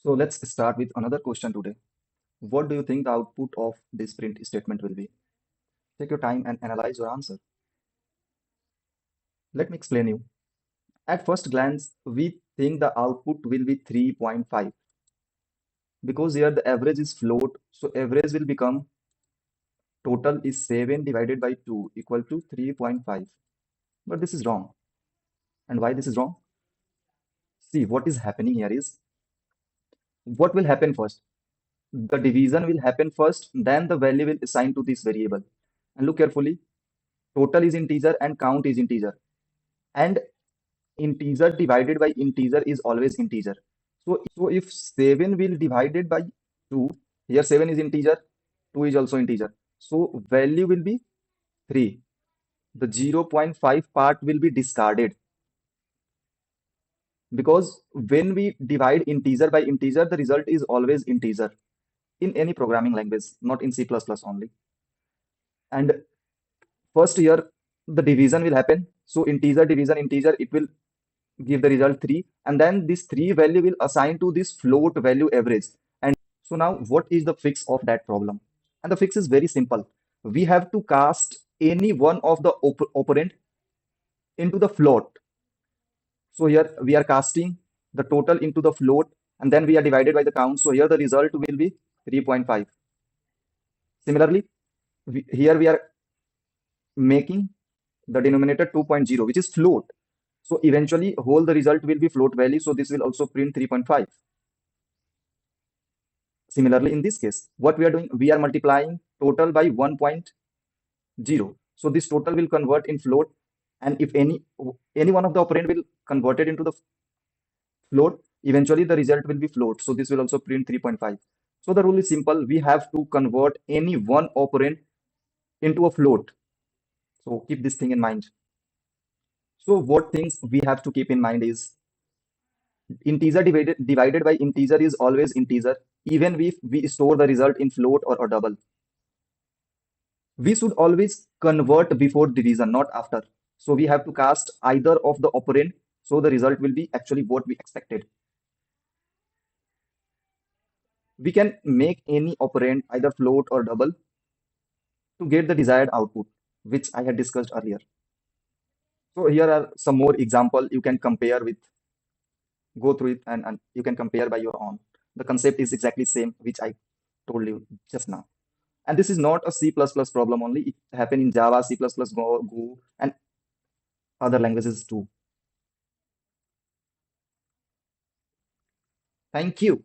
So let's start with another question today. What do you think the output of this print statement will be? Take your time and analyze your answer. Let me explain you. At first glance, we think the output will be 3.5 because here the average is float, so average will become total is 7 divided by 2 equal to 3.5. But this is wrong. And why this is wrong? See, what is happening here is what will happen first? The division will happen first, then the value will assign to this variable. And look carefully, total is integer and count is integer. And integer divided by integer is always integer. So if 7 will divided by 2, here 7 is integer, 2 is also integer. So value will be 3. The 0.5 part will be discarded because when we divide integer by integer, the result is always integer in any programming language, not in C++ only. And first here, the division will happen. So integer division integer, it will give the result 3, and then this 3 value will assign to this float value average. And so now what is the fix of that problem? And the fix is very simple. We have to cast any one of the operand into the float. So here we are casting the total into the float, and then we are divided by the count, so here the result will be 3.5. Similarly, here we are making the denominator 2.0, which is float. So eventually whole the result will be float value, so this will also print 3.5. Similarly, in this case, what we are doing, we are multiplying total by 1.0. So this total will convert in float, and if any one of the operand will convert it into the float, eventually the result will be float. So this will also print 3.5. So the rule is simple. We have to convert any one operand into a float. So keep this thing in mind. So what things we have to keep in mind is integer divided by integer is always integer, even if we store the result in float or double. We should always convert before division, not after. So we have to cast either of the operand, so the result will be actually what we expected. We can make any operand either float or double to get the desired output, which I had discussed earlier. So here are some more example you can compare with, go through it, and you can compare by your own. The concept is exactly same, which I told you just now. And this is not a C++ problem only. It happen in Java, C++, Go, and other languages too. Thank you.